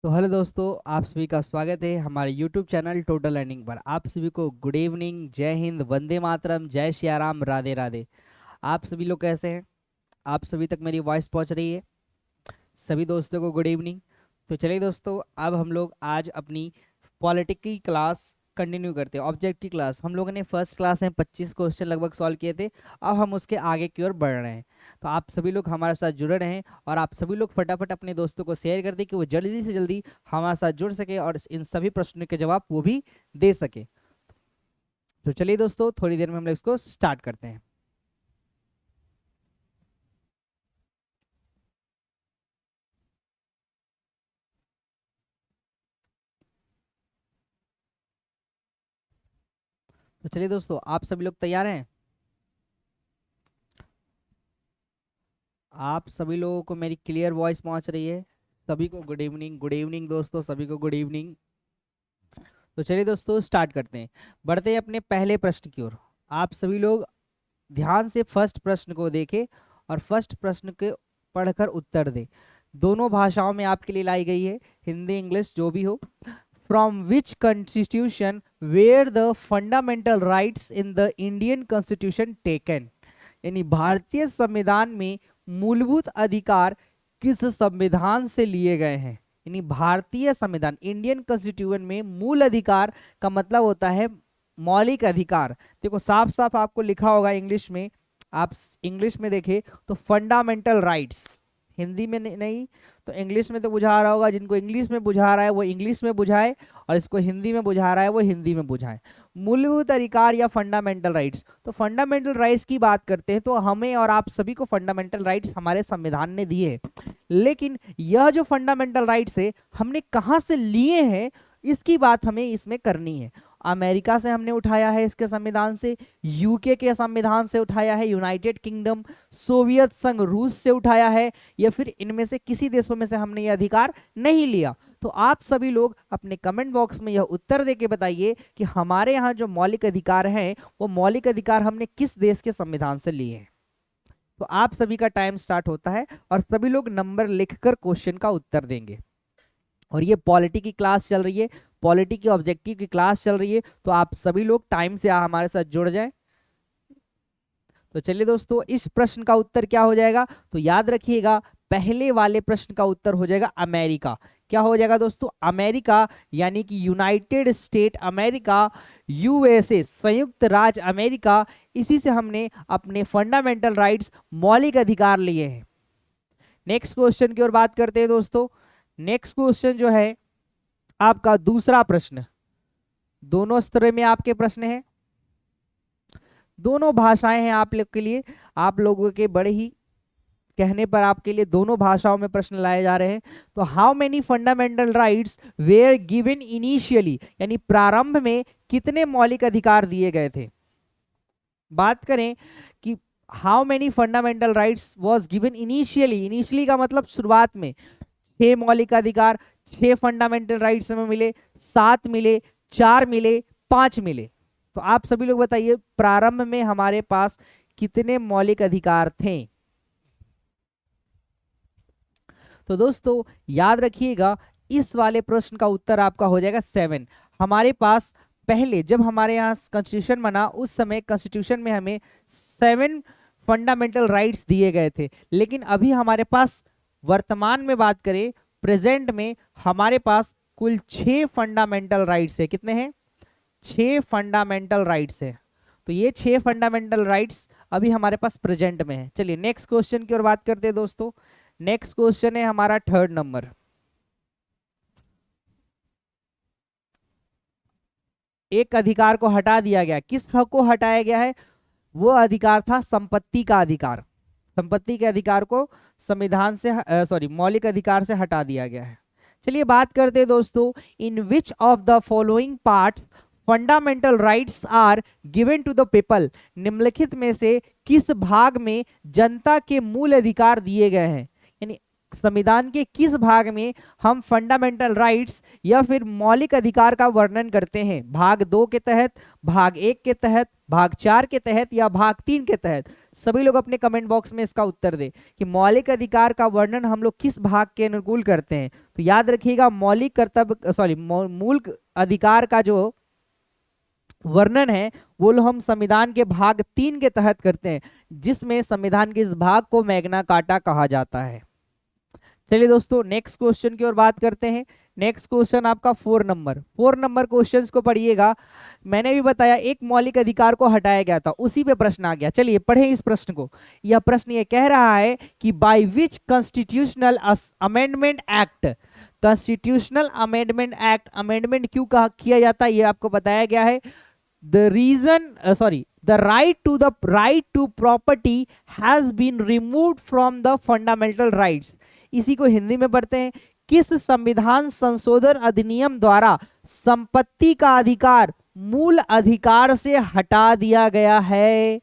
तो हेलो दोस्तों, आप सभी का स्वागत है हमारे यूट्यूब चैनल टोटल लर्निंग पर। आप सभी को गुड इवनिंग, जय हिंद, वंदे मातरम, जय श्री राम, राधे राधे। आप सभी लोग कैसे हैं? आप सभी तक मेरी वॉइस पहुंच रही है? सभी दोस्तों को गुड इवनिंग। तो चलिए दोस्तों, अब हम लोग आज अपनी पॉलिटिक की क्लास कंटिन्यू करते हैं। ऑब्जेक्ट की क्लास हम लोगों ने फर्स्ट क्लास में 25 क्वेश्चन लगभग सॉल्व किए थे। अब हम उसके आगे की ओर बढ़ रहे हैं। तो आप सभी लोग हमारे साथ जुड़े रहें और आप सभी लोग फटाफट अपने दोस्तों को शेयर कर दें कि वो जल्दी से जल्दी हमारे साथ जुड़ सके और इन सभी प्रश्नों के जवाब वो भी दे सके। तो चलिए दोस्तों, थोड़ी देर में हम लोग इसको स्टार्ट करते हैं। तो चलिए दोस्तों, आप सभी लोग तैयार हैं? आप सभी लोगों को मेरी क्लियर वॉइस पहुंच रही है? सभी को गुड इवनिंग दोस्तों, सभी को गुड इवनिंग। तो चलिए दोस्तों, स्टार्ट करते हैं। बढ़ते हैं अपने पहले प्रश्न की ओर। आप सभी लोग ध्यान से फर्स्ट प्रश्न को देखें और फर्स्ट प्रश्न के पढ़कर उत्तर दें। दोनों भाषाओं में आपके लिए लाई गई है, हिंदी इंग्लिश जो भी हो। From which constitution were the fundamental rights in the Indian constitution taken, यानी भारतीय संविधान में मूलभूत अधिकार किस संविधान से लिए गए हैं। यानी भारतीय संविधान, इंडियन कॉन्स्टिट्यूशन में मूल अधिकार का मतलब होता है मौलिक अधिकार। देखो साफ साफ आपको लिखा होगा इंग्लिश में, आप इंग्लिश में देखें तो फंडामेंटल राइट्स, हिंदी में नहीं तो इंग्लिश में तो बुझा रहा होगा। जिनको इंग्लिश में बुझा रहा है वो इंग्लिश में बुझाए और इसको हिंदी में बुझा रहा है वो हिंदी में बुझाए। मूलभूत अधिकार या फंडामेंटल राइट्स, तो फंडामेंटल राइट्स की बात करते हैं तो हमें और आप सभी को फंडामेंटल राइट्स हमारे संविधान ने दिए हैं। लेकिन यह जो फंडामेंटल राइट्स है हमने कहाँ से लिए हैं, इसकी बात हमें इसमें करनी है। अमेरिका से हमने उठाया है इसके संविधान से, यूके के संविधान से उठाया है, यूनाइटेड किंगडम, सोवियत संघ रूस से उठाया है, या फिर इनमें से किसी देशों में से हमने यह अधिकार नहीं लिया। तो आप सभी लोग अपने कमेंट बॉक्स में यह उत्तर देके बताइए कि हमारे यहाँ जो मौलिक अधिकार हैं वो मौलिक अधिकार हमने किस देश के संविधान से लिए हैं। तो आप सभी का टाइम स्टार्ट होता है और सभी लोग नंबर लिखकर क्वेश्चन का उत्तर देंगे। और ये पॉलिटी की क्लास चल रही है, पॉलिटी की ऑब्जेक्टिव की क्लास चल रही है, तो आप सभी लोग टाइम से हमारे साथ जुड़ जाएं। तो चलिए दोस्तों, इस प्रश्न का उत्तर क्या हो जाएगा, तो याद रखिएगा पहले वाले प्रश्न का उत्तर हो जाएगा अमेरिका। क्या हो जाएगा दोस्तों? अमेरिका, यानी कि यूनाइटेड स्टेट अमेरिका, यूएसए, संयुक्त राज्य अमेरिका। इसी से हमने अपने फंडामेंटल राइट्स, मौलिक अधिकार लिए हैं। नेक्स्ट क्वेश्चन की ओर बात करते हैं दोस्तों। नेक्स्ट क्वेश्चन जो है आपका दूसरा प्रश्न, दोनों स्तर में आपके प्रश्न हैं, दोनों भाषाएं हैं आप लोग के लिए। आप लोगों के बड़े ही कहने पर आपके लिए दोनों भाषाओं में प्रश्न लाए जा रहे हैं। तो how many fundamental rights were given initially, यानी प्रारंभ में कितने मौलिक अधिकार दिए गए थे। बात करें कि how many fundamental rights was given initially, initially का मतलब शुरुआत में 6 मौलिक अधिकार, 6 फंडामेंटल राइट्स हमें मिले, 7 मिले, 4 मिले, 5 मिले। तो आप सभी लोग बताइए प्रारंभ में हमारे पास कितने मौलिक अधिकार थे। तो दोस्तों याद रखिएगा इस वाले प्रश्न का उत्तर आपका हो जाएगा 7। हमारे पास पहले जब हमारे यहाँ कॉन्स्टिट्यूशन बना उस समय कॉन्स्टिट्यूशन में हमें 7 फंडामेंटल राइट्स दिए गए थे। लेकिन अभी हमारे पास वर्तमान में बात करें, प्रेजेंट में हमारे पास कुल 6 फंडामेंटल राइट्स है। कितने हैं? 6 फंडामेंटल राइट्स है। तो ये 6 फंडामेंटल राइट्स अभी हमारे पास प्रेजेंट में है। चलिए नेक्स्ट क्वेश्चन की ओर बात करते हैं दोस्तों। नेक्स्ट क्वेश्चन है हमारा 3rd नंबर। एक अधिकार को हटा दिया गया, किस हक को हटाया गया है? वो अधिकार था संपत्ति का अधिकार। संपत्ति के अधिकार को संविधान से सॉरी मौलिक अधिकार से हटा दिया गया है। चलिए बात करते हैं दोस्तों, in which of the following parts fundamental rights are given to the people, निम्नलिखित में से किस भाग में जनता के मूल अधिकार दिए गए हैं। यानी संविधान के किस भाग में हम फंडामेंटल राइट्स या फिर मौलिक अधिकार का वर्णन करते हैं? भाग 2 के तहत, भाग 1 के तहत, भाग 4 के तहत या भाग 3 के तहत? सभी लोग अपने कमेंट बॉक्स में इसका उत्तर दें कि मौलिक अधिकार का वर्णन हम लोग किस भाग के अनुकूल करते हैं। तो याद रखिएगा, मौलिक कर्तव्य मूल अधिकार का जो वर्णन है वो लोग हम संविधान के भाग 3 के तहत करते हैं, जिसमें संविधान के इस भाग को मैग्ना कार्टा कहा जाता है। चलिए दोस्तों, नेक्स्ट क्वेश्चन की ओर बात करते हैं। नेक्स्ट क्वेश्चन आपका 4 नंबर क्वेश्चंस को पढ़िएगा। मैंने भी बताया एक मौलिक अधिकार को हटाया गया था, उसी पे प्रश्न आ गया। चलिए पढ़ें इस प्रश्न को। यह प्रश्न ये कह रहा है कि by which constitutional amendment act, constitutional amendment act, amendment क्यों किया जाता है ये आपको बताया गया है। The right to property has been removed from the fundamental rights। इसी को हिंदी में पढ़ते हैं। किस संविधान संशोधन अधिनियम द्वारा संपत्ति का अधिकार मूल अधिकार से हटा दिया गया है?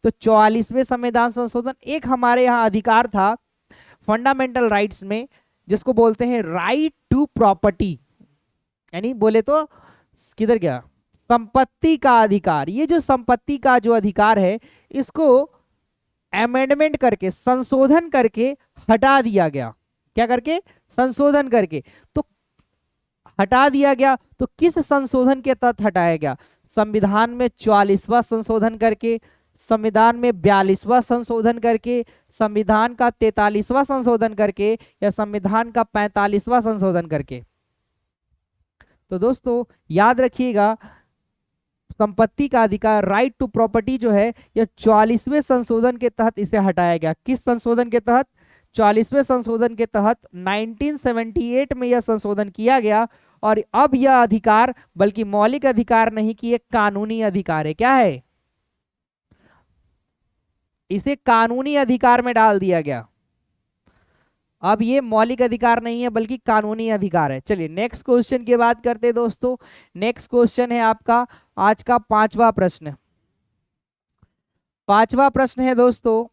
तो 44वें संविधान संशोधन। एक हमारे यहाँ अधिकार था फंडामेंटल राइट्स में जिसको बोलते हैं राइट टू प्रॉपर्टी, यानी बोले तो किधर गया, संपत्ति का अधिकार। ये जो संपत्ति का जो अधिकार है इसको अमेंडमेंट करके, संशोधन करके हटा दिया गया। क्या करके? संशोधन करके। तो हटा दिया गया, तो किस संशोधन के तहत हटाया गया? संविधान में 44वां संशोधन करके, संविधान में 42वां संशोधन करके, संविधान का 43वां संशोधन करके, या संविधान का 45वां संशोधन करके? तो दोस्तों याद रखिएगा, संपत्ति का अधिकार राइट टू प्रॉपर्टी जो है यह 44वें संशोधन के तहत इसे हटाया गया। किस संशोधन के तहत? 44वें संशोधन के तहत 1978 में यह संशोधन किया गया। और अब यह अधिकार बल्कि मौलिक अधिकार नहीं कि एक कानूनी अधिकार है। क्या है? इसे कानूनी अधिकार में डाल दिया गया। अब ये मौलिक अधिकार नहीं है बल्कि कानूनी अधिकार है। चलिए नेक्स्ट क्वेश्चन की बात करते हैं दोस्तों। नेक्स्ट क्वेश्चन है आपका आज का 5वां प्रश्न। 5वां प्रश्न है दोस्तों,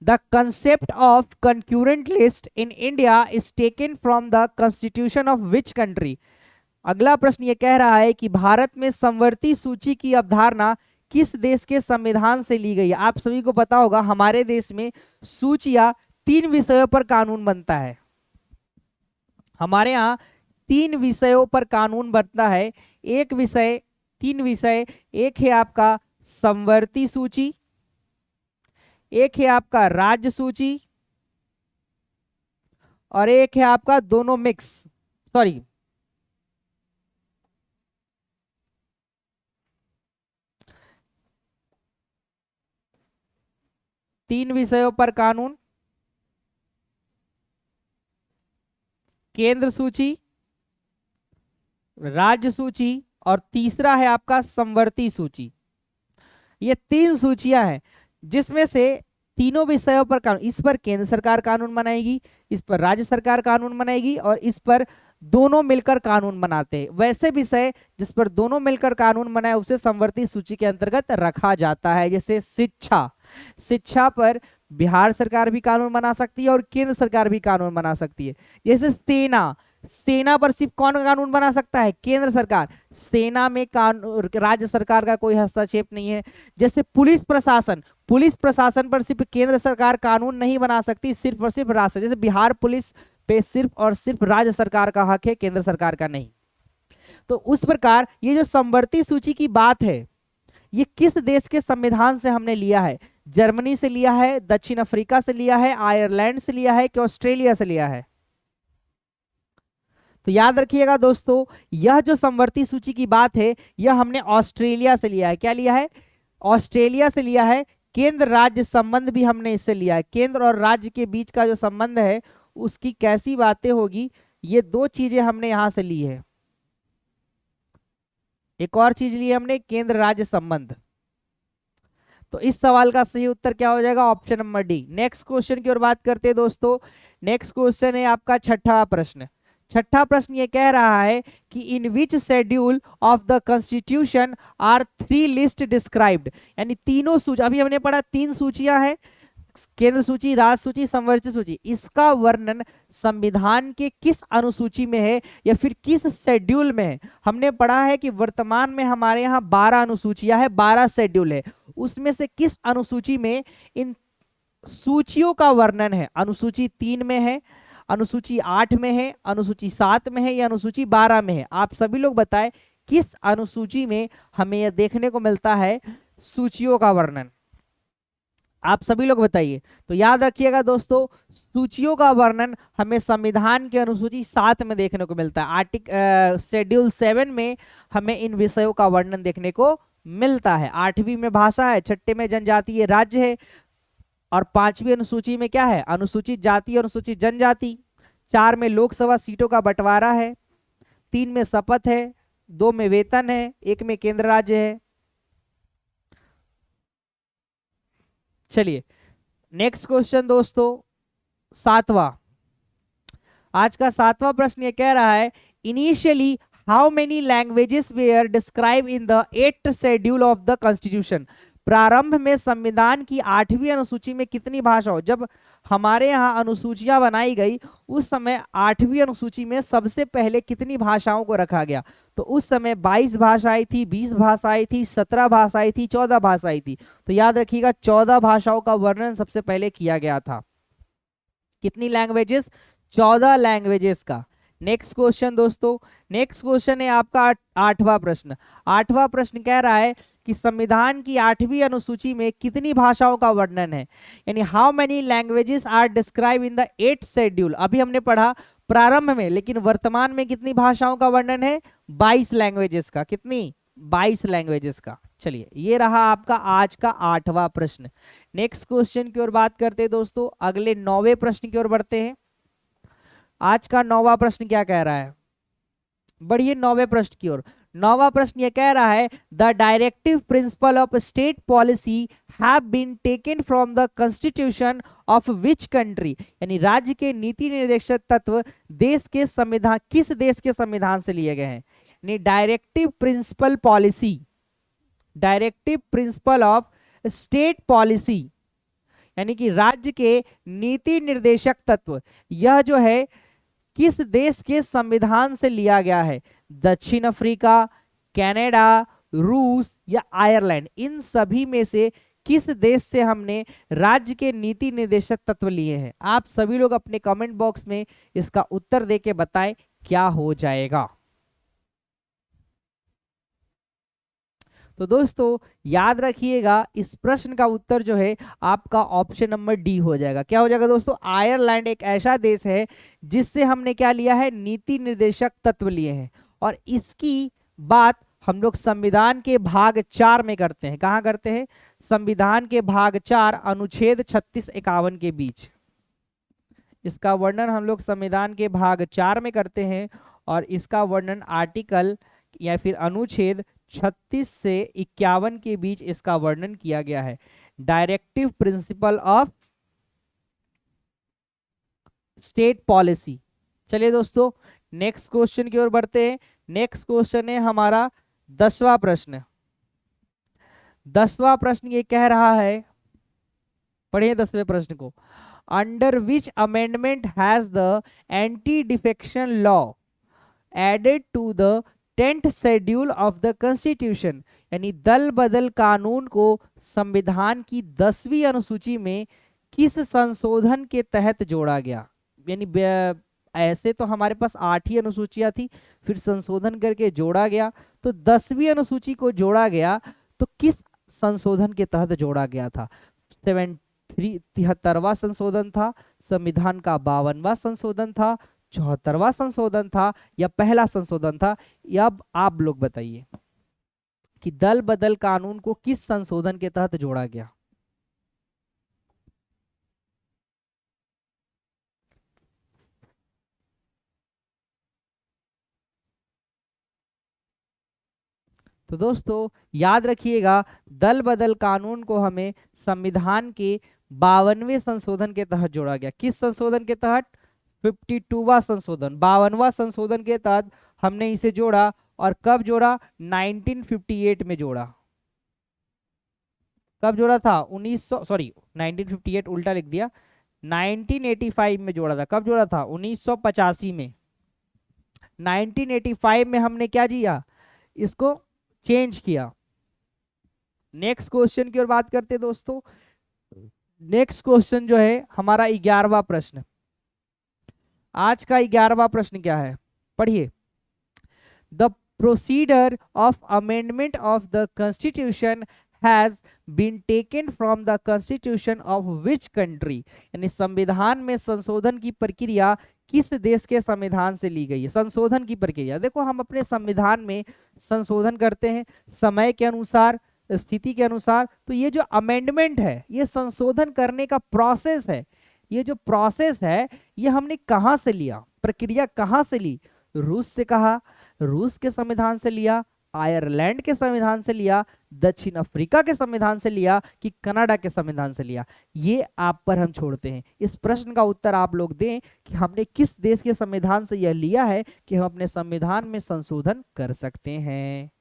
the concept of concurrent list in India is taken from the constitution of which country? अगला प्रश्न ये कह रहा है कि भारत में समवर्ती सूची की अवधारणा किस देश के संविधान से ली गई है? आप सभी को पता होगा हमारे देश में सूचियां 3 विषयों पर कानून बनता है। हमारे यहाँ 3 विषयों पर कानून बनता है। 3 विषय, एक है आपका समवर्ती सूची, एक है आपका राज्य सूची, और एक है आपका दोनों मिक्स, 3 विषयों पर कानून, केंद्र सूची, राज्य सूची, और तीसरा है आपका समवर्ती सूची। ये 3 सूचियां हैं जिसमें से तीनों विषयों पर कानून, इस पर केंद्र सरकार कानून बनाएगी, इस पर राज्य सरकार कानून बनाएगी, और इस पर दोनों मिलकर कानून बनाते हैं। वैसे विषय जिस पर दोनों मिलकर कानून बनाए उसे समवर्ती सूची के अंतर्गत रखा जाता है। जैसे शिक्षा पर बिहार सरकार भी कानून बना सकती है और केंद्र सरकार भी कानून बना सकती है। जैसे सेना पर सिर्फ कौन कानून बना सकता है? केंद्र सरकार। सेना में राज्य सरकार का कोई हस्तक्षेप नहीं है। जैसे पुलिस प्रशासन पर सिर्फ केंद्र सरकार कानून नहीं बना सकती, सिर्फ और सिर्फ राज्य। जैसे बिहार पुलिस पे सिर्फ और सिर्फ राज्य सरकार का हक है, केंद्र सरकार का नहीं। तो उस प्रकार ये जो समवर्ती सूची की बात है ये किस देश के संविधान से हमने लिया है? जर्मनी से लिया है, दक्षिण अफ्रीका से लिया है, आयरलैंड से लिया है कि ऑस्ट्रेलिया से लिया है? तो याद रखिएगा दोस्तों, यह जो समवर्ती सूची की बात है यह हमने ऑस्ट्रेलिया से लिया है। क्या लिया है? ऑस्ट्रेलिया से लिया है। केंद्र राज्य संबंध भी हमने इससे लिया है। केंद्र और राज्य के बीच का जो संबंध है उसकी कैसी बातें होगी, ये 2 चीजें हमने यहां से ली है। एक और चीज ली हमने, केंद्र राज्य संबंध। तो इस सवाल का सही उत्तर क्या हो जाएगा? Option number D. Next question की ओर बात करते हैं दोस्तों। नेक्स्ट क्वेश्चन है आपका 6वां प्रश्न। 6वां प्रश्न ये कह रहा है कि in which schedule of the constitution are 3 list described? यानी तीनों सूची, अभी हमने पढ़ा 3 सूचियां हैं, केंद्र सूची, राज्य सूची, संवर्धित सूची, इसका वर्णन संविधान के किस अनुसूची में है या फिर किस शेड्यूल में है? हमने पढ़ा है कि वर्तमान में हमारे यहाँ 12 अनुसूचियां है, 12 शेड्यूल है, उसमें से किस अनुसूची में इन सूचियों का वर्णन है? अनुसूची 3 में है, अनुसूची 8 में है, अनुसूची 7 में है या अनुसूची 12 में है? आप सभी लोग बताएं किस अनुसूची में हमें यह देखने को मिलता है सूचियों का वर्णन? आप सभी लोग बताइए। तो याद रखिएगा दोस्तों, सूचियों का वर्णन हमें संविधान के अनुसूची 7 में देखने को मिलता है। शेड्यूल 7 में हमें इन विषयों का वर्णन देखने को मिलता है। 8वीं में भाषा है, 6ठे में जनजातीय राज्य है, और 5वीं अनुसूची में क्या है? अनुसूचित जाति, अनुसूचित जनजाति। 4 में लोकसभा सीटों का बंटवारा है, 3 में शपथ है, 2 में वेतन है, 1 में केंद्र राज्य है। चलिए नेक्स्ट क्वेश्चन दोस्तों, 7वां। आज का 7वां प्रश्न ये कह रहा है, initially how many languages were describe in the 8th schedule of the constitution? प्रारंभ में संविधान की 8वीं अनुसूची में कितनी भाषा हो? जब हमारे यहाँ अनुसूचियां बनाई गई उस समय 8वीं अनुसूची में सबसे पहले कितनी भाषाओं को रखा गया? तो उस समय 22 भाषाएं थी, 20 भाषाएं थी, 17 भाषाएं थी, 14 भाषाएं थी। तो याद रखिएगा 14 भाषाओं का वर्णन सबसे पहले किया गया था। कितनी लैंग्वेजेस? 14 लैंग्वेजेस का। नेक्स्ट क्वेश्चन दोस्तों, नेक्स्ट क्वेश्चन है आपका 8वां प्रश्न। 8वां प्रश्न कह रहा है कि संविधान की 8वीं अनुसूची में कितनी भाषाओं का वर्णन है? यानी how many languages are describe in the 8th schedule. अभी हमने पढ़ा प्रारंभ में, लेकिन वर्तमान में कितनी भाषाओं का वर्णन है? 22 लैंग्वेजेस का। कितनी? 22 लैंग्वेजेस का। चलिए ये रहा आपका आज का 8वां प्रश्न। नेक्स्ट क्वेश्चन की ओर बात करते हैं दोस्तों, अगले 9वें प्रश्न की ओर बढ़ते हैं। आज का 9वां प्रश्न क्या कह रहा है? बढ़िए 9वें प्रश्न की ओर। 9वां प्रश्न ये कह रहा है, the directive principle of state policy have been taken from the constitution of which country? यानी राज्य के नीति निर्देशक तत्व देश के संविधान, किस देश के संविधान से लिए गए हैं? यानी directive principle policy, directive principle of state policy, यानी कि राज्य के नीति निर्देशक तत्व, यह जो है किस देश के संविधान से लिया गया है? दक्षिण अफ्रीका, कनाडा, रूस या आयरलैंड? इन सभी में से किस देश से हमने राज्य के नीति निर्देशक तत्व लिए हैं? आप सभी लोग अपने कमेंट बॉक्स में इसका उत्तर देके बताएं क्या हो जाएगा। तो दोस्तों याद रखिएगा इस प्रश्न का उत्तर जो है आपका ऑप्शन नंबर डी हो जाएगा। क्या हो जाएगा दोस्तों? आयरलैंड एक ऐसा देश है जिससे हमने क्या लिया है? नीति निर्देशक तत्व लिए हैं। और इसकी बात हम लोग संविधान के भाग 4 में करते हैं। कहाँ करते हैं? संविधान के भाग 4 अनुच्छेद 36-51 के बीच। इसका वर्णन हम लोग संविधान के भाग 4 में करते हैं और इसका वर्णन आर्टिकल या फिर अनुच्छेद 36 से 51 के बीच इसका वर्णन किया गया है। Directive principle of state policy. चलिए दोस्तों नेक्स्ट क्वेश्चन की ओर बढ़ते हैं। नेक्स्ट क्वेश्चन है हमारा 10वां प्रश्न। 10वां प्रश्न ये कह रहा है, पढ़िए 10वें प्रश्न को। Under which amendment has the anti defection law added to the 10th schedule of the constitution? यानी दल बदल कानून को संविधान की 10वीं अनुसूची में किस संशोधन के तहत जोड़ा गया? यानी ऐसे तो हमारे पास 8 ही अनुसूचियां थी, फिर संशोधन करके जोड़ा गया, तो 10वीं अनुसूची को जोड़ा गया तो किस संशोधन के तहत जोड़ा गया था? 73वां संशोधन था, संविधान का 52वां संशोधन था, 74वां संशोधन था या पहला संशोधन था? अब आप लोग बताइए कि दल बदल कानून को किस संशोधन के तहत जोड़ा गया? तो दोस्तों याद रखिएगा दल बदल कानून को हमें संविधान के 52वें संशोधन के तहत जोड़ा गया। किस संशोधन के तहत? 52वां संशोधन, 52वां संशोधन के तहत हमने इसे जोड़ा। और कब जोड़ा? 1958 में जोड़ा। कब जोड़ा था? 1900 सॉरी 1958, उल्टा लिख दिया, 1985 में जोड़ा था। कब जोड़ा था? 1985 में। 1985 में हमने क्या किया? इसको चेंज किया। नेक्स्ट क्वेश्चन की ओर बात करते हैं दोस्तों। नेक्स्ट क्वेश्चन जो है हमारा 11वां प्रश्न। आज का 11वां प्रश्न क्या है, पढ़िए। The procedure of amendment of the constitution has been taken from the constitution of which country, यानी संविधान में संशोधन की प्रक्रिया किस देश के संविधान से ली गई है? संशोधन की प्रक्रिया, देखो हम अपने संविधान में संशोधन करते हैं समय के अनुसार, स्थिति के अनुसार। तो ये जो अमेंडमेंट है, ये संशोधन करने का प्रोसेस है। ये जो प्रोसेस है, ये हमने कहाँ से लिया, प्रक्रिया कहाँ से ली? रूस से कहा, रूस के संविधान से लिया, आयरलैंड के संविधान से लिया, दक्षिण अफ्रीका के संविधान से लिया, कि कनाडा के संविधान से लिया? ये आप पर हम छोड़ते हैं। इस प्रश्न का उत्तर आप लोग दें कि हमने किस देश के संविधान से यह लिया है कि हम अपने संविधान में संशोधन कर सकते हैं।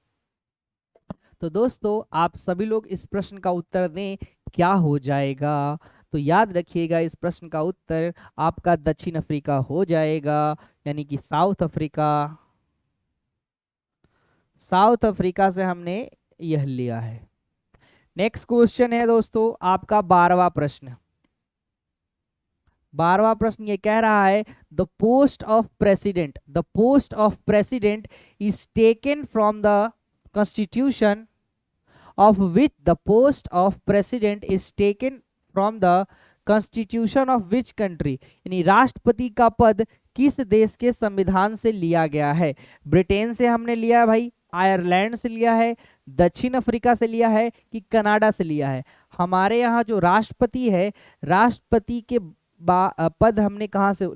तो दोस्तों आप सभी लोग इस प्रश्न का उत्तर दें, क्या हो जाएगा? तो याद रखिएगा, इस प्रश्न का उत्तर आपका दक्षिण अफ्रीका हो जाएगा, यानी कि साउथ अफ्रीका। साउथ अफ्रीका से हमने यह लिया है। नेक्स्ट क्वेश्चन है दोस्तों आपका 12वां प्रश्न। 12वां प्रश्न ये कह रहा है, the post of president, the post of president is taken from the constitution of which, the post of president is taken from the constitution of which country, यानी राष्ट्रपति का पद किस देश के संविधान से लिया गया है? ब्रिटेन से हमने लिया है भाई, आयरलैंड से लिया है, दक्षिण अफ्रीका से लिया है, कि कनाडा से लिया है? हमारे यहाँ जो राष्ट्रपति है, राष्ट्रपति के पद हमने कहाँ से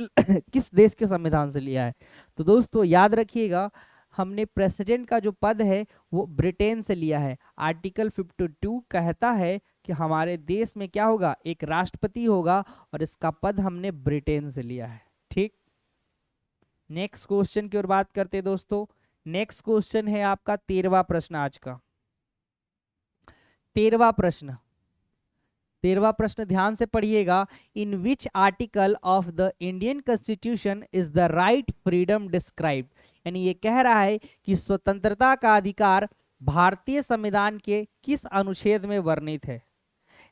किस देश के संविधान से लिया है? तो दोस्तों याद रखिएगा, हमने प्रेसिडेंट का जो पद है वो ब्रिटेन से लिया है। आर्टिकल 52 कहता है कि हमारे देश में क्या होगा, एक राष्ट्रपति होगा, और इसका पद हमने ब्रिटेन से लिया है। ठीक, नेक्स्ट क्वेश्चन की ओर बात करते हैं दोस्तों। नेक्स्ट क्वेश्चन है आपका 13वां प्रश्न आज का। 13वां प्रश्न, 13वां प्रश्न ध्यान से पढ़िएगा। In which article of the Indian constitution is the right freedom described, यानी ये कह रहा है कि स्वतंत्रता का अधिकार भारतीय संविधान के किस अनुच्छेद में वर्णित है?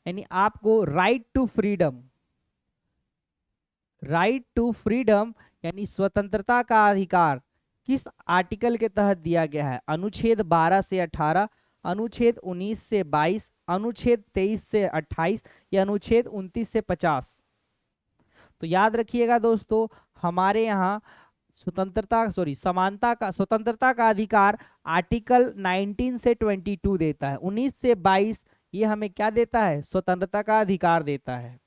यानी आपको right to freedom, right to freedom यानी स्वतंत्रता का अधिकार किस आर्टिकल के तहत दिया गया है? अनुच्छेद 12 से 18, अनुच्छेद 19 से 22, अनुच्छेद 23 से 28, या अनुच्छेद 29 से 50? तो याद रखिएगा दोस्तों, हमारे यहाँ स्वतंत्रता का अधिकार आर्टिकल 19 से 22 देता है। 19 से 22 ये हमें क्या देता है? स्वतंत्रता का अधिकार देता है।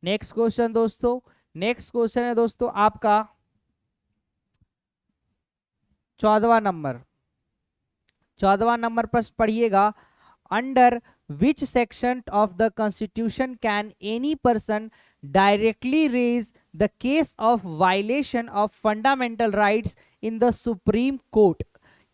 नेक्स्ट क्वेश्चन दोस्तों, नेक्स्ट क्वेश्चन है दोस्तों आपका 14वां नंबर। 14वां नंबर प्रश्न पढ़िएगा। Under which section of the constitution can any person directly raise the case of violation of fundamental rights in the Supreme Court?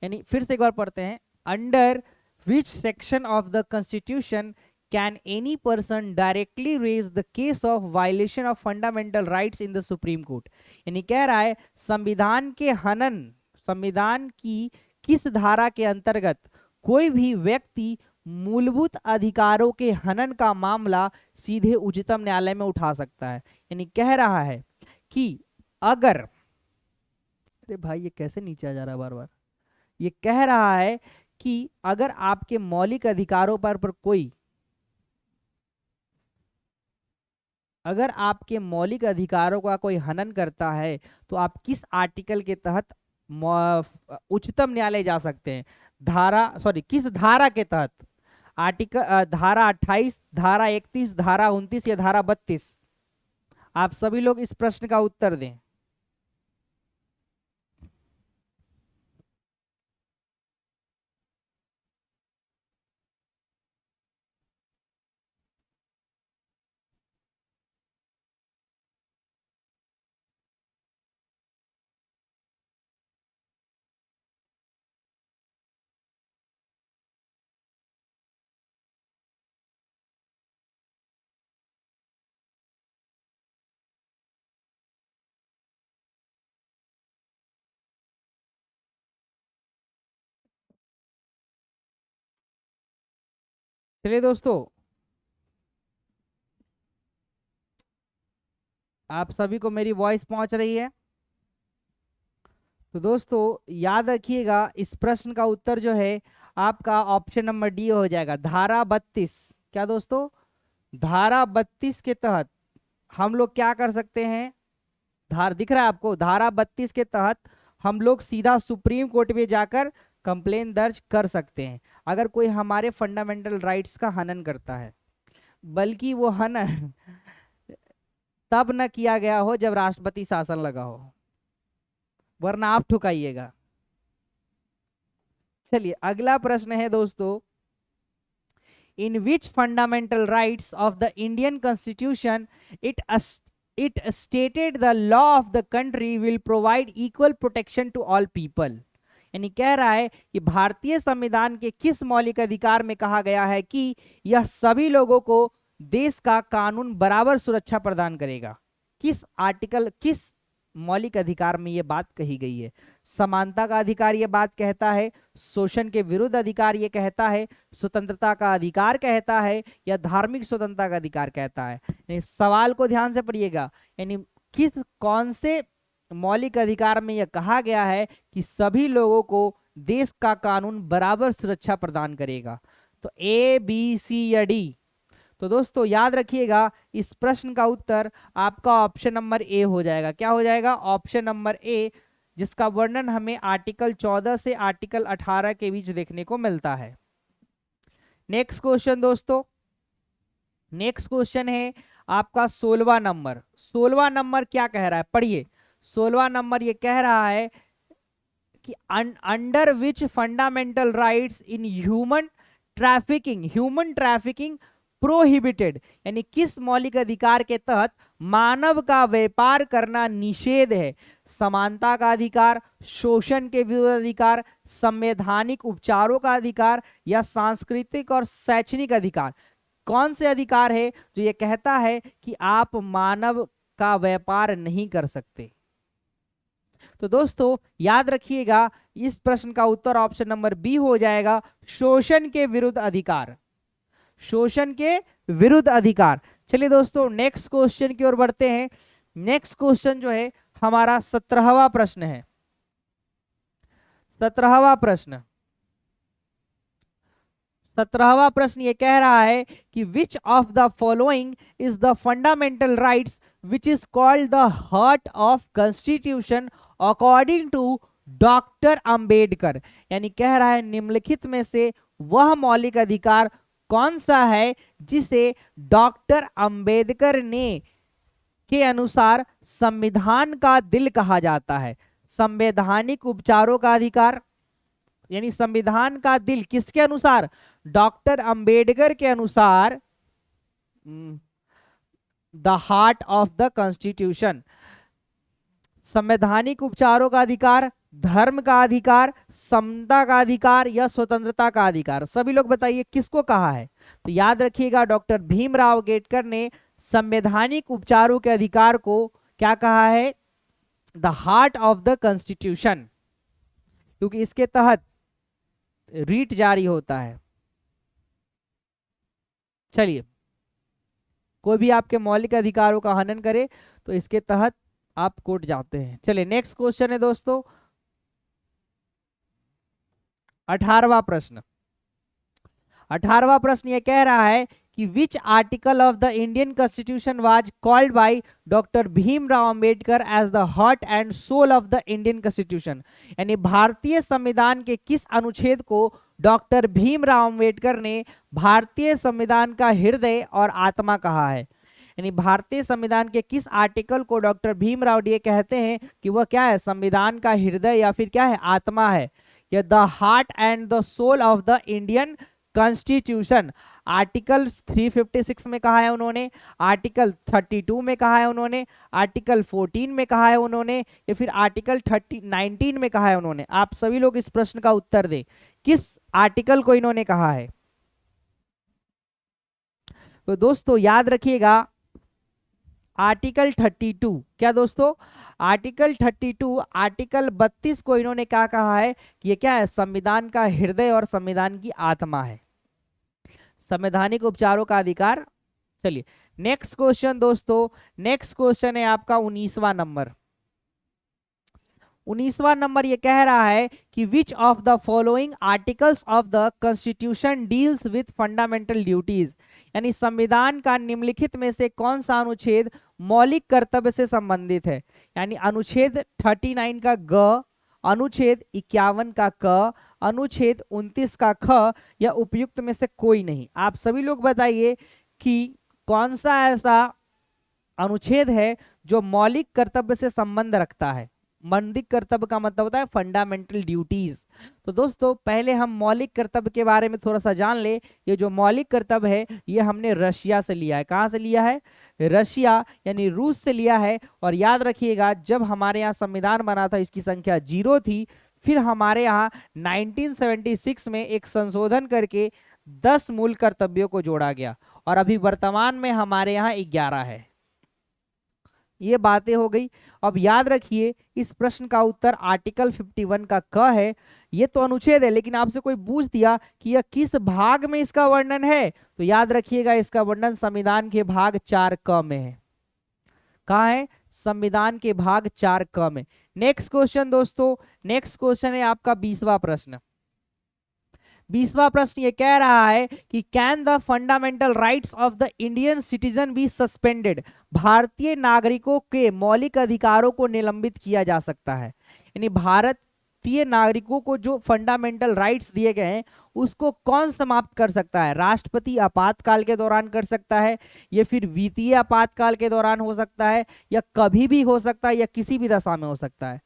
यानी फिर से एक बार पढ़ते हैं। Under which section of the constitution can any person directly raise the case of violation of fundamental rights in the Supreme Court? यानी कह रहा है संविधान के हनन, संविधान की किस धारा के अंतर्गत कोई भी व्यक्ति मूलभूत अधिकारों के हनन का मामला सीधे उच्चतम न्यायालय में उठा सकता है? यानी कह रहा है कि अगर, अरे भाई ये कैसे नीचे आ जा रहा है बार बार, ये कह रहा है कि अगर आपके मौलिक अधिकारों पर कोई, अगर आपके मौलिक अधिकारों का कोई हनन करता है तो आप किस आर्टिकल के तहत उच्चतम न्यायालय जा सकते हैं? किस धारा के तहत? आर्टिकल धारा 28, धारा 31, धारा 29, या धारा 32? आप सभी लोग इस प्रश्न का उत्तर दें। चलिए दोस्तों, आप सभी को मेरी वॉइस पहुंच रही है? तो दोस्तों याद रखिएगा, इस प्रश्न का उत्तर जो है आपका ऑप्शन नंबर डी हो जाएगा, धारा 32। क्या दोस्तों? धारा 32 के तहत हम लोग क्या कर सकते हैं? दिख रहा है आपको? धारा 32 के तहत हम लोग सीधा सुप्रीम कोर्ट में जाकर कंप्लेन दर्ज कर सकते हैं अगर कोई हमारे फंडामेंटल राइट्स का हनन करता है। बल्कि वो हनन तब न किया गया हो जब राष्ट्रपति शासन लगा हो, वरना आप ठुकाइएगा। चलिए अगला प्रश्न है दोस्तों, in which fundamental rights of the Indian constitution it stated the law of the country will provide equal protection to all people. यानी कह रहा है कि भारतीय संविधान के किस मौलिक अधिकार में कहा गया है कि यह सभी लोगों को देश का कानून बराबर सुरक्षा प्रदान करेगा। किस आर्टिकल, किस मौलिक अधिकार में यह बात कही गई है? समानता का अधिकार यह बात कहता है, शोषण के विरुद्ध अधिकार यह कहता है, स्वतंत्रता का अधिकार कहता है, या धार्मिक स्वतंत्रता का अधिकार कहता है? यानी सवाल को ध्यान से पढ़िएगा, यानी कौन से मौलिक अधिकार में यह कहा गया है कि सभी लोगों को देश का कानून बराबर सुरक्षा प्रदान करेगा? तो ए, बी, सी या डी? तो दोस्तों याद रखिएगा, इस प्रश्न का उत्तर आपका ऑप्शन नंबर ए हो जाएगा। क्या हो जाएगा? ऑप्शन नंबर ए, जिसका वर्णन हमें आर्टिकल 14 से आर्टिकल 18 के बीच देखने को मिलता है। नेक्स्ट क्वेश्चन दोस्तों, नेक्स्ट क्वेश्चन है आपका 16वां नंबर। 16वां नंबर क्या कह रहा है? पढ़िए। 16वां नंबर ये कह रहा है कि under which fundamental rights in human trafficking prohibited. यानी किस मौलिक अधिकार के तहत मानव का व्यापार करना निषेध है? समानता का अधिकार, शोषण के विरुद्ध अधिकार, संवैधानिक उपचारों का अधिकार, या सांस्कृतिक और शैक्षणिक अधिकार? कौन से अधिकार है जो ये कहता है कि आप मानव का व्यापार नहीं कर सकते? तो दोस्तों याद रखिएगा, इस प्रश्न का उत्तर ऑप्शन नंबर बी हो जाएगा, शोषण के विरुद्ध अधिकार। शोषण के विरुद्ध अधिकार। चलिए दोस्तों नेक्स्ट क्वेश्चन की ओर बढ़ते हैं। नेक्स्ट क्वेश्चन जो है हमारा 17वां प्रश्न है। 17वां प्रश्न, 17वां प्रश्न ये कह रहा है कि which of the following is the fundamental rights which is called the heart of constitution according to doctor Ambedkar. यानी कह रहा है निम्नलिखित में से वह मौलिक अधिकार कौन सा है जिसे डॉक्टर अंबेडकर ने के अनुसार संविधान का दिल कहा जाता है? संवैधानिक उपचारों का अधिकार, यानी संविधान का दिल किसके अनुसार? डॉक्टर अंबेडकर के अनुसार, the heart of the constitution. संवैधानिक उपचारों का अधिकार, धर्म का अधिकार, समता का अधिकार, या स्वतंत्रता का अधिकार? सभी लोग बताइए किसको कहा है? तो याद रखिएगा, डॉक्टर भीमराव अंबेडकर ने संवैधानिक उपचारों के अधिकार को क्या कहा है? The heart of the constitution, क्योंकि इसके तहत रीट जारी होता है। चलिए, कोई भी आपके मौलिक अधिकारों का हनन करे तो इसके तहत आप कोर्ट जाते हैं। चलिए नेक्स्ट क्वेश्चन है दोस्तों 18वां प्रश्न। 18वां प्रश्न ये कह रहा है कि which article of the Indian constitution was called by doctor Bhimrao Ambedkar as the heart and soul of the Indian constitution. यानी भारतीय संविधान के किस अनुच्छेद को डॉक्टर भीमराव अंबेडकर ने भारतीय संविधान का हृदय और आत्मा कहा है? यानी भारतीय संविधान के किस आर्टिकल को डॉक्टर भीमराव डी कहते हैं कि वह क्या है? संविधान का हृदय या फिर क्या है? आत्मा है। या the heart and the soul of the Indian constitution. Article 356 में कहा है उन्होंने, आर्टिकल 32 में कहा है उन्होंने, आर्टिकल 14 में कहा है उन्होंने, या फिर आर्टिकल 19 में कहा है उन्होंने? आप सभी लोग इस प्रश्न का उत्तर दें, किस आर्टिकल को इन्होंने कहा है? तो दोस्तों याद रखिएगा, आर्टिकल 32। क्या दोस्तों? आर्टिकल 32, आर्टिकल 32 को इन्होंने क्या कहा है कि ये क्या है? संविधान का हृदय और संविधान की आत्मा है। संवैधानिक उपचारों का अधिकार। चलिए नेक्स्ट क्वेश्चन दोस्तों, नेक्स्ट क्वेश्चन है आपका 19वां नंबर। 19वां नंबर ये कह रहा है कि which of the following articles of the constitution deals with fundamental duties, यानी संविधान का निम्नलिखित में से कौन सा अनुच्छेद मौलिक कर्तव्य से संबंधित है। यानी अनुच्छेद 39 का ग, अनुच्छेद 51 का क, अनुच्छेद 29 का ख, या उपयुक्त में से कोई नहीं। आप सभी लोग बताइए कि कौन सा ऐसा अनुच्छेद है जो मौलिक कर्तव्य से संबंध रखता है। मौलिक कर्तव्य का मतलब होता है फंडामेंटल ड्यूटीज। तो दोस्तों पहले हम मौलिक कर्तव्य के बारे में थोड़ा सा जान ले। ये जो मौलिक कर्तव्य है ये हमने रशिया से लिया है। कहाँ से लिया है? रशिया यानी रूस से लिया है। और याद रखिएगा जब हमारे यहाँ संविधान बना था इसकी संख्या 0 थी, फिर हमारे यहाँ 1976 में एक संशोधन करके 10 मूल कर्तव्यों को जोड़ा गया और अभी वर्तमान में हमारे यहाँ 11 है। ये बातें हो गई। अब याद रखिए इस प्रश्न का उत्तर आर्टिकल 51 का क है। ये तो अनुच्छेद है, लेकिन आपसे कोई पूछ दिया कि यह किस भाग में इसका वर्णन है, तो याद रखिएगा इसका वर्णन संविधान के भाग 4 क में है। कहाँ है? संविधान के भाग 4 क में। नेक्स्ट क्वेश्चन दोस्तों, नेक्स्ट क्वेश्चन है आपका 20वां प्रश्न। 20वां प्रश्न ये कह रहा है कि can the fundamental rights of the Indian citizen be suspended, भारतीय नागरिकों के मौलिक अधिकारों को निलंबित किया जा सकता है। यानी भारतीय नागरिकों को जो फंडामेंटल राइट्स दिए गए हैं उसको कौन समाप्त कर सकता है? राष्ट्रपति आपातकाल के दौरान कर सकता है, या फिर वित्तीय आपातकाल के दौरान हो सकता है, या कभी भी हो सकता है, या किसी भी दशा में हो सकता है।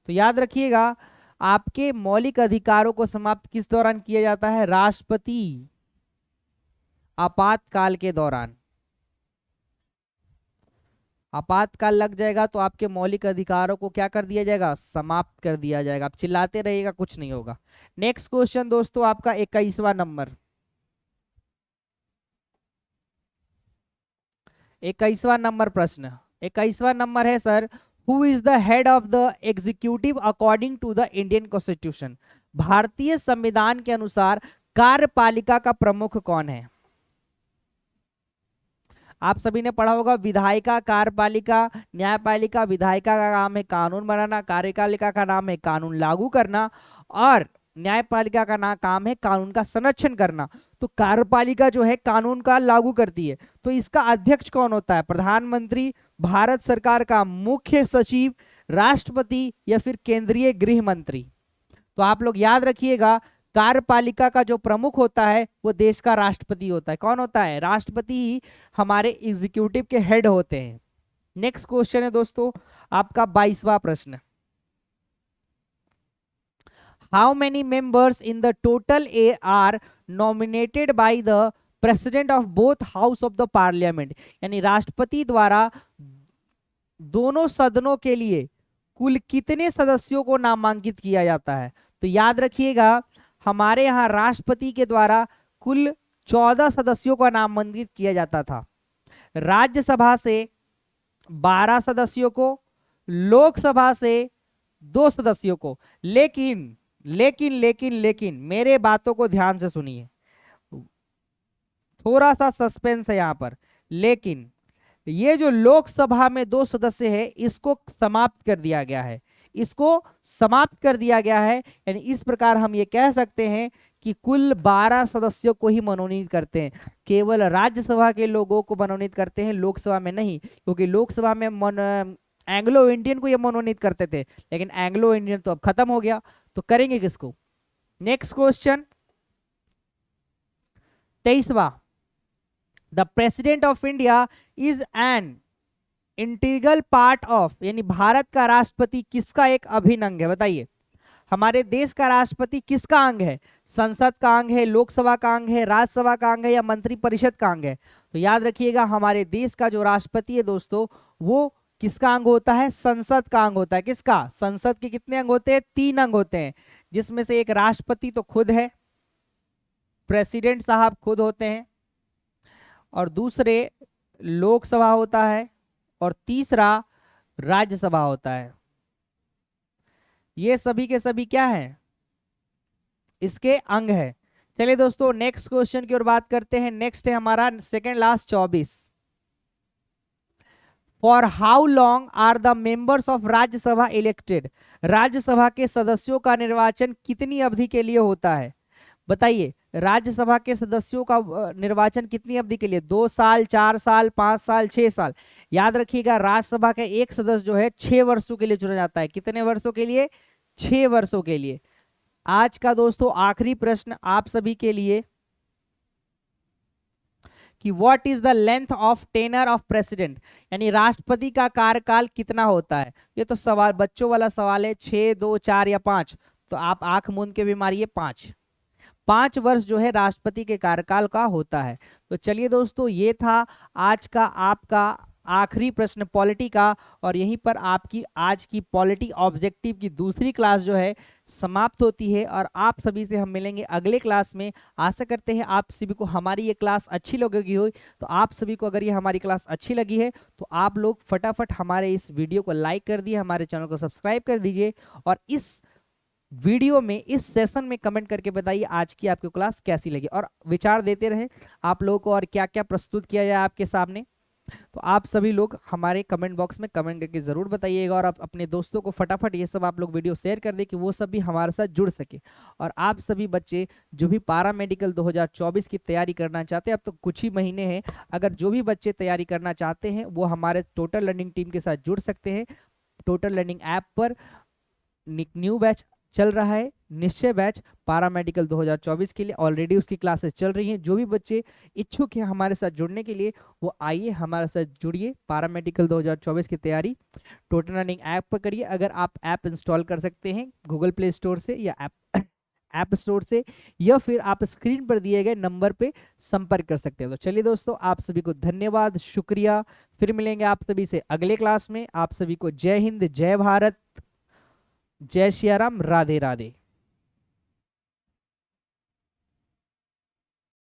तो याद रखिएगा आपके मौलिक अधिकारों को समाप्त किस दौरान किया जाता है? राष्ट्रपति आपातकाल के दौरान। आपातकाल लग जाएगा तो आपके मौलिक अधिकारों को क्या कर दिया जाएगा? समाप्त कर दिया जाएगा। आप चिल्लाते रहिएगा कुछ नहीं होगा। नेक्स्ट क्वेश्चन दोस्तों आपका 21वां नंबर। 21वां नंबर प्रश्न, 21वां नंबर है sir, who is the head of the executive according to the Indian constitution, भारतीय संविधान के अनुसार कार्यपालिका का प्रमुख कौन है? आप सभी ने पढ़ा होगा विधायिका, कार्यपालिका, न्यायपालिका। विधायिका का काम है कानून बनाना, कार्यपालिका का नाम है कानून लागू करना, और न्यायपालिका का काम है कानून का संरक्षण करना। तो कार्यपालिका जो है कानून का लागू करती है। तो इसका अध्यक्ष कौन होता है? प्रधानमंत्री, भारत सरकार का मुख्य सचिव, राष्ट्रपति, या फिर केंद्रीय गृह मंत्री। तो आप लोग याद रखिएगा कार्यपालिका का जो प्रमुख होता है वो देश का राष्ट्रपति होता है। कौन होता है? राष्ट्रपति ही हमारे एग्जीक्यूटिव के हेड होते हैं। नेक्स्ट क्वेश्चन है दोस्तों आपका 22वां प्रश्न। How many members in the total A R nominated by the president of both house of the parliament, यानी राष्ट्रपति द्वारा दोनों सदनों के लिए कुल कितने सदस्यों को नामांकित किया जाता है? तो याद रखिएगा हमारे यहाँ राष्ट्रपति के द्वारा कुल 14 सदस्यों का नामांकित किया जाता था। राज्यसभा से 12 सदस्यों को, लोकसभा से 2 सदस्यों को। लेकिन लेकिन लेकिन लेकिन मेरे बातों को ध्यान से सुनिए, थोड़ा सा सस्पेंस है यहाँ पर। लेकिन ये जो लोकसभा में 2 सदस्य है इसको समाप्त कर दिया गया है, इसको समाप्त कर दिया गया है। यानी इस प्रकार हम ये कह सकते हैं कि कुल 12 सदस्यों को ही मनोनीत करते हैं। केवल राज्यसभा के लोगों को मनोनीत करते हैं, लोकसभा में नहीं, क्योंकि लोकसभा में एंग्लो इंडियन को ये मनोनीत करते थे, लेकिन एंग्लो इंडियन तो अब खत्म हो गया। तो करेंगे किसको? नेक्स्ट क्वेश्चन 23वां। The president of India is an integral part of, यानी भारत का राष्ट्रपति किसका एक अभिन्न अंग है? बताइए हमारे देश का राष्ट्रपति किसका अंग है? संसद का अंग है, लोकसभा का अंग है, राज्यसभा का अंग है, या मंत्रिपरिषद का अंग है? तो याद रखिएगा हमारे देश का जो राष्ट्रपति है दोस्तों वो किसका अंग होता है? संसद का अंग होता है। किसका? संसद के कितने अंग होते हैं? 3 अंग होते हैं, जिसमें से एक राष्ट्रपति तो खुद है, प्रेसिडेंट साहब खुद होते हैं, और दूसरे लोकसभा होता है, और तीसरा राज्यसभा होता है। ये सभी के सभी क्या है? इसके अंग है। चलिए दोस्तों नेक्स्ट क्वेश्चन की ओर बात करते हैं। नेक्स्ट है हमारा second last 24। For how long are the members of Rajya Sabha elected? Rajya Sabha के सदस्यों का निर्वाचन कितनी अवधि के लिए होता है? बताइए, राज्यसभा के सदस्यों का निर्वाचन कितनी अवधि के लिए? 2 साल, 4 साल, 5 साल, 6 साल? याद रखिएगा, राज्यसभा का एक सदस्य जो है 6 वर्षों के लिए चुना जाता है। कितने वर्षों के लिए? 6 वर्षों के लिए। आज का दोस्तों आखिरी प्रश्न आप सभी के लिए कि what is the length of tenure of president, यानी राष्ट्रपति का कार्यकाल कितना होता है? ये तो सवाल बच्चों वाला सवाल है, 6, 2, 4 या 5। तो आप आंख मूंद के भी मारिए, 5 वर्ष जो है राष्ट्रपति के कार्यकाल का होता है। तो चलिए दोस्तों, ये था आज का आपका आखिरी प्रश्न पॉलिटी का, और यहीं पर आपकी आज की पॉलिटी ऑब्जेक्टिव की दूसरी क्लास जो है समाप्त होती है। और आप सभी से हम मिलेंगे अगले क्लास में। आशा करते हैं आप सभी को हमारी ये क्लास अच्छी लगेगी हो। तो आप सभी को अगर ये हमारी क्लास अच्छी लगी है तो आप लोग फटाफट हमारे इस वीडियो को लाइक कर दिए, हमारे चैनल को सब्सक्राइब कर दीजिए, और इस वीडियो में, इस सेशन में कमेंट करके बताइए आज की आपकी क्लास कैसी लगी, और विचार देते रहें आप लोगों को और क्या क्या प्रस्तुत किया जाए आपके सामने। तो आप सभी लोग हमारे कमेंट बॉक्स में कमेंट करके जरूर बताइएगा, और आप अपने दोस्तों को फटाफट ये सब आप लोग वीडियो शेयर कर दें कि वो सब भी हमारे साथ जुड़ सके। और आप सभी बच्चे जो भी पारा मेडिकल 2024 की तैयारी करना चाहते हैं, अब तो कुछ ही महीने हैं, अगर जो भी बच्चे तैयारी करना चाहते हैं वो हमारे टोटल लर्निंग टीम के साथ जुड़ सकते हैं। टोटल लर्निंग ऐप पर न्यू बैच चल रहा है, निश्चय बैच पारामेडिकल 2024 के लिए, ऑलरेडी उसकी क्लासेस चल रही हैं। जो भी बच्चे इच्छुक हैं हमारे साथ जुड़ने के लिए, वो आइए हमारे साथ जुड़िए। पारामेडिकल 2024 की तैयारी टोटल रनिंग ऐप पर करिए। अगर आप ऐप इंस्टॉल कर सकते हैं गूगल प्ले स्टोर से या ऐप स्टोर से, या फिर आप स्क्रीन पर दिए गए नंबर पे संपर्क कर सकते हैं। तो चलिए दोस्तों, आप सभी को धन्यवाद, शुक्रिया। फिर मिलेंगे आप सभी से अगले क्लास में। आप सभी को जय हिंद, जय भारत, जय सिया राम, राधे राधे।